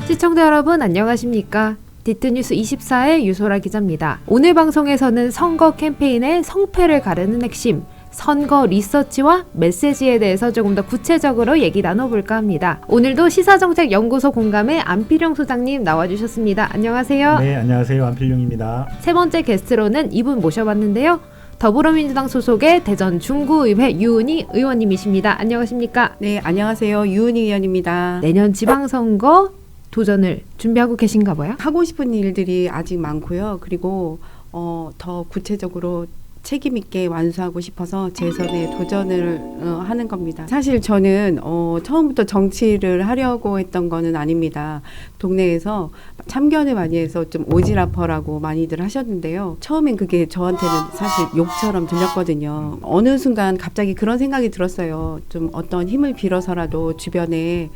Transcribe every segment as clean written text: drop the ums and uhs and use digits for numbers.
시청자 여러분 안녕하십니까? 디트뉴스 24의 유소라 기자입니다. 오늘 방송에서는 선거 캠페인의 성패를 가르는 핵심, 선거 리서치와 메시지에 대해서 조금 더 구체적으로 얘기 나눠볼까 합니다. 오늘도 시사정책연구소 공감의 안필용 소장님 나와주셨습니다. 안녕하세요. 네, 안녕하세요. 안필용입니다. 세 번째 게스트로는 이분 모셔봤는데요. 더불어민주당 소속의 대전 중구의회 유은희 의원님이십니다. 안녕하십니까? 네, 안녕하세요. 유은희 의원입니다. 내년 지방선거 도전을 준비하고 계신가 봐요? 하고 싶은 일들이 아직 많고요. 그리고 더 구체적으로 책임 있게 완수하고 싶어서 재선에 도전을 하는 겁니다. 사실 저는 처음부터 정치를 하려고 했던 거는 아닙니다. 동네에서 참견을 많이 해서 좀 오지라퍼라고 많이들 하셨는데요. 처음엔 그게 저한테는 사실 욕처럼 들렸거든요. 어느 순간 갑자기 그런 생각이 들었어요. 좀 어떤 힘을 빌어서라도 주변의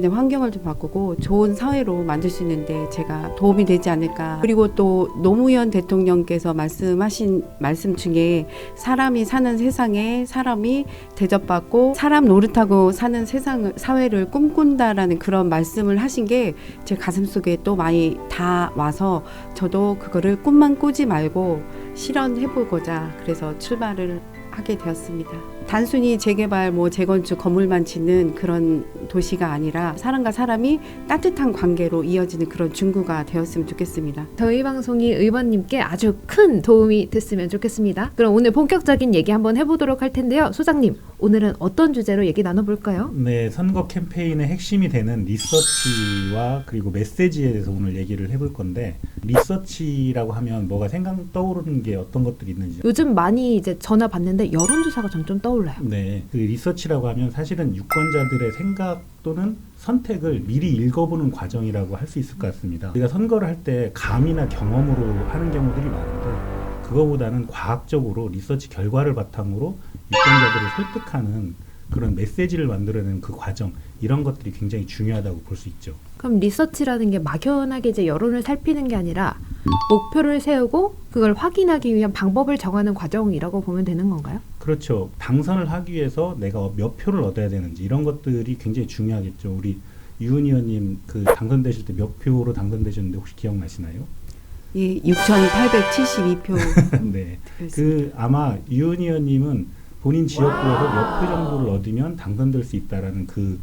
환경을 좀 바꾸고 좋은 사회로 만들 수 있는데 제가 도움이 되지 않을까. 그리고 또 노무현 대통령께서 말씀하신 말씀 중에 사람이 사는 세상에 사람이 대접받고 사람 노릇하고 사는 사회를 꿈꾼다라는 그런 말씀을 하신 게 제 가슴속에 또 많이 다 와서 저도 그거를 꿈만 꾸지 말고 실현해보고자 그래서 출마를 하게 되었습니다. 단순히 재개발, 재건축, 건물만 짓는 그런 도시가 아니라 사람과 사람이 따뜻한 관계로 이어지는 그런 중구가 되었으면 좋겠습니다. 저희 방송이 의원님께 아주 큰 도움이 됐으면 좋겠습니다. 그럼 오늘 본격적인 얘기 한번 해보도록 할 텐데요. 소장님, 오늘은 어떤 주제로 얘기 나눠볼까요? 네, 선거 캠페인의 핵심이 되는 리서치와 그리고 메시지에 대해서 오늘 얘기를 해볼 건데, 리서치라고 하면 뭐가 떠오르는 게 어떤 것들이 있는지. 요즘 많이 이제 전화 받는데 여론조사가 점점 떠올라요. 네, 그 리서치라고 하면 사실은 유권자들의 생각 또는 선택을 미리 읽어보는 과정이라고 할 수 있을 것 같습니다. 우리가 선거를 할 때 감이나 경험으로 하는 경우들이 많은데 그거보다는 과학적으로 리서치 결과를 바탕으로 유권자들을 설득하는 그런 메시지를 만들어내는 그 과정, 이런 것들이 굉장히 중요하다고 볼 수 있죠. 그럼 리서치라는 게 막연하게 이제 여론을 살피는 게 아니라 목표를 세우고 그걸 확인하기 위한 방법을 정하는 과정이라고 보면 되는 건가요? 그렇죠. 당선을 하기 위해서 내가 몇 표를 얻어야 되는지 이런 것들이 굉장히 중요하겠죠. 우리 유은 의원님 그 당선되실 때 몇 표로 당선되셨는데 혹시 기억나시나요? 예, 6,872표. 네. 그 아마 유은 의원님은 본인 지역구에서 몇 표 정도를 얻으면 당선될 수 있다라는 그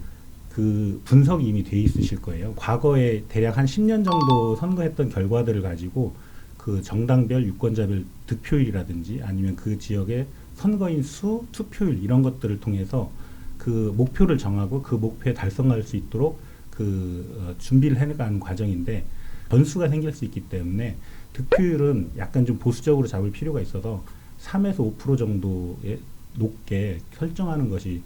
분석이 이미 돼 있으실 거예요. 과거에 대략 한 10년 정도 선거했던 결과들을 가지고 그 정당별, 유권자별 득표율이라든지 아니면 그 지역의 선거인 수, 투표율 이런 것들을 통해서 그 목표를 정하고 그 목표에 달성할 수 있도록 준비를 해나가는 과정인데 변수가 생길 수 있기 때문에 득표율은 약간 좀 보수적으로 잡을 필요가 있어서 3에서 5% 정도에 높게 설정하는 것이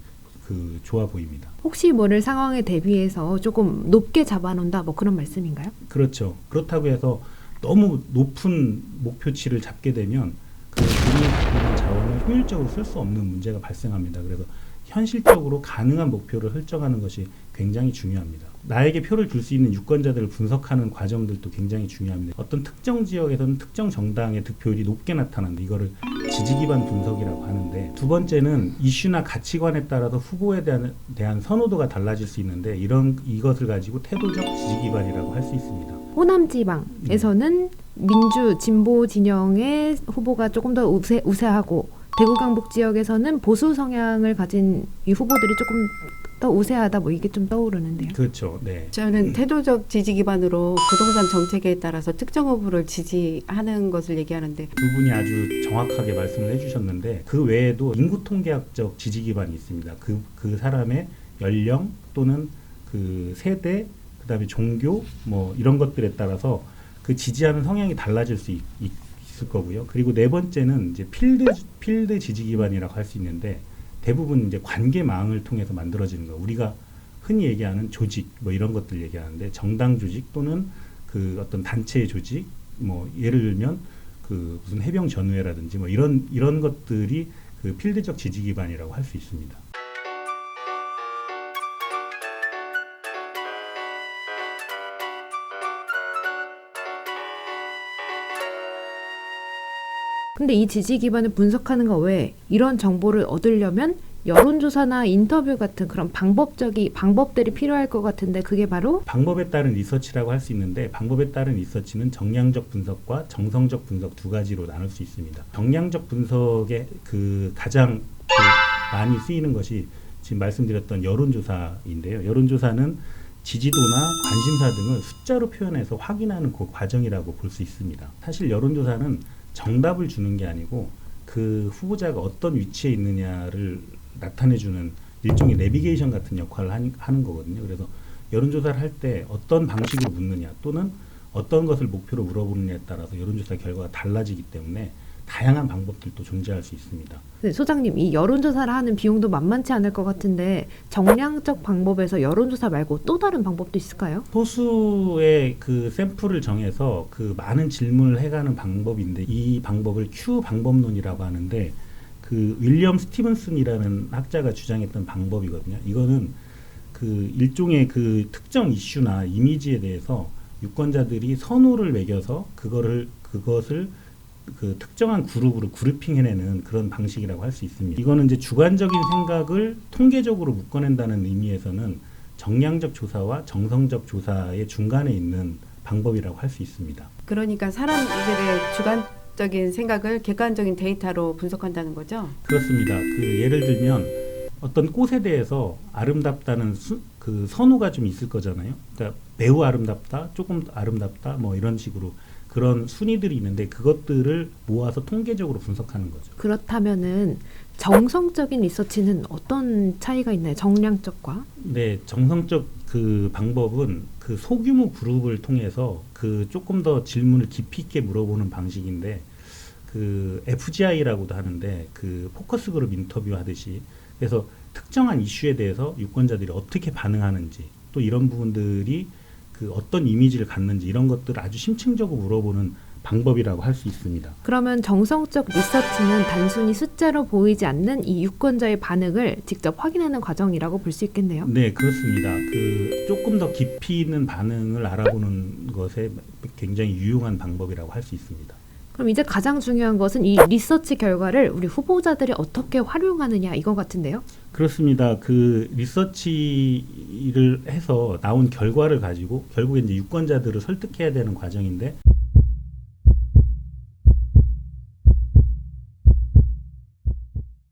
좋아 보입니다. 혹시 모를 상황에 대비해서 조금 높게 잡아놓는다 그런 말씀인가요? 그렇죠. 그렇다고 해서 너무 높은 목표치를 잡게 되면 그 돈이 자원을 효율적으로 쓸 수 없는 문제가 발생합니다. 그래서 현실적으로 가능한 목표를 설정하는 것이 굉장히 중요합니다. 나에게 표를 줄 수 있는 유권자들을 분석하는 과정들도 굉장히 중요합니다. 어떤 특정 지역에서는 특정 정당의 득표율이 높게 나타난다. 이거를 지지 기반 분석이라고 하는데, 두 번째는 이슈나 가치관에 따라서 후보에 대한 선호도가 달라질 수 있는데 이것을 가지고 태도적 지지 기반이라고 할 수 있습니다. 호남지방에서는 민주 진보 진영의 후보가 조금 더 우세하고 대구 경북 지역에서는 보수 성향을 가진 이 후보들이 조금 더 우세하다 이게 좀 떠오르는데요. 그렇죠. 네. 저는 태도적 지지 기반으로 부동산 정책에 따라서 특정 후보를 지지하는 것을 얘기하는데 두 분이 아주 정확하게 말씀을 해주셨는데 그 외에도 인구 통계학적 지지 기반이 있습니다. 그 사람의 연령 또는 그 세대, 그다음에 종교 이런 것들에 따라서 그 지지하는 성향이 달라질 수 있을 거고요. 그리고 네 번째는 이제 필드 지지 기반이라고 할 수 있는데 대부분 이제 관계망을 통해서 만들어지는 거. 우리가 흔히 얘기하는 조직 이런 것들 얘기하는데 정당 조직 또는 그 어떤 단체의 조직 예를 들면 그 무슨 해병 전우회라든지 이런 것들이 그 필드적 지지 기반이라고 할 수 있습니다. 근데 이 지지 기반을 분석하는 것 외에 이런 정보를 얻으려면 여론조사나 인터뷰 같은 그런 방법들이 필요할 것 같은데 그게 바로 방법에 따른 리서치라고 할 수 있는데 방법에 따른 리서치는 정량적 분석과 정성적 분석 두 가지로 나눌 수 있습니다. 정량적 분석에 그 가장 많이 쓰이는 것이 지금 말씀드렸던 여론조사인데요. 여론조사는 지지도나 관심사 등을 숫자로 표현해서 확인하는 그 과정이라고 볼 수 있습니다. 사실 여론조사는 정답을 주는 게 아니고 그 후보자가 어떤 위치에 있느냐를 나타내주는 일종의 내비게이션 같은 역할을 하는 거거든요. 그래서 여론조사를 할 때 어떤 방식으로 묻느냐 또는 어떤 것을 목표로 물어보느냐에 따라서 여론조사 결과가 달라지기 때문에 다양한 방법들도 존재할 수 있습니다. 네, 소장님, 이 여론조사를 하는 비용도 만만치 않을 것 같은데 정량적 방법에서 여론조사 말고 또 다른 방법도 있을까요? 소수의 그 샘플을 정해서 그 많은 질문을 해가는 방법인데 이 방법을 Q 방법론이라고 하는데 그 윌리엄 스티븐슨이라는 학자가 주장했던 방법이거든요. 이거는 그 일종의 그 특정 이슈나 이미지에 대해서 유권자들이 선호를 매겨서 그것을 그 특정한 그룹으로 그룹핑해내는 그런 방식이라고 할 수 있습니다. 이거는 이제 주관적인 생각을 통계적으로 묶어낸다는 의미에서는 정량적 조사와 정성적 조사의 중간에 있는 방법이라고 할 수 있습니다. 그러니까 사람들의 주관적인 생각을 객관적인 데이터로 분석한다는 거죠? 그렇습니다. 그 예를 들면 어떤 꽃에 대해서 아름답다는 그 선호가 좀 있을 거잖아요. 그러니까 매우 아름답다, 조금 아름답다, 뭐 이런 식으로 그런 순위들이 있는데 그것들을 모아서 통계적으로 분석하는 거죠. 그렇다면은 정성적인 리서치는 어떤 차이가 있나요? 정량적과? 네, 정성적 그 방법은 그 소규모 그룹을 통해서 그 조금 더 질문을 깊이 있게 물어보는 방식인데 그 FGI라고도 하는데 그 포커스 그룹 인터뷰 하듯이 그래서 특정한 이슈에 대해서 유권자들이 어떻게 반응하는지 또 이런 부분들이 그 어떤 이미지를 갖는지 이런 것들을 아주 심층적으로 물어보는 방법이라고 할 수 있습니다. 그러면 정성적 리서치는 단순히 숫자로 보이지 않는 이 유권자의 반응을 직접 확인하는 과정이라고 볼 수 있겠네요. 네, 그렇습니다. 그 조금 더 깊이 있는 반응을 알아보는 것에 굉장히 유용한 방법이라고 할 수 있습니다. 그럼 이제 가장 중요한 것은 이 리서치 결과를 우리 후보자들이 어떻게 활용하느냐 이거 같은데요. 그렇습니다. 그 리서치를 해서 나온 결과를 가지고 결국에 이제 유권자들을 설득해야 되는 과정인데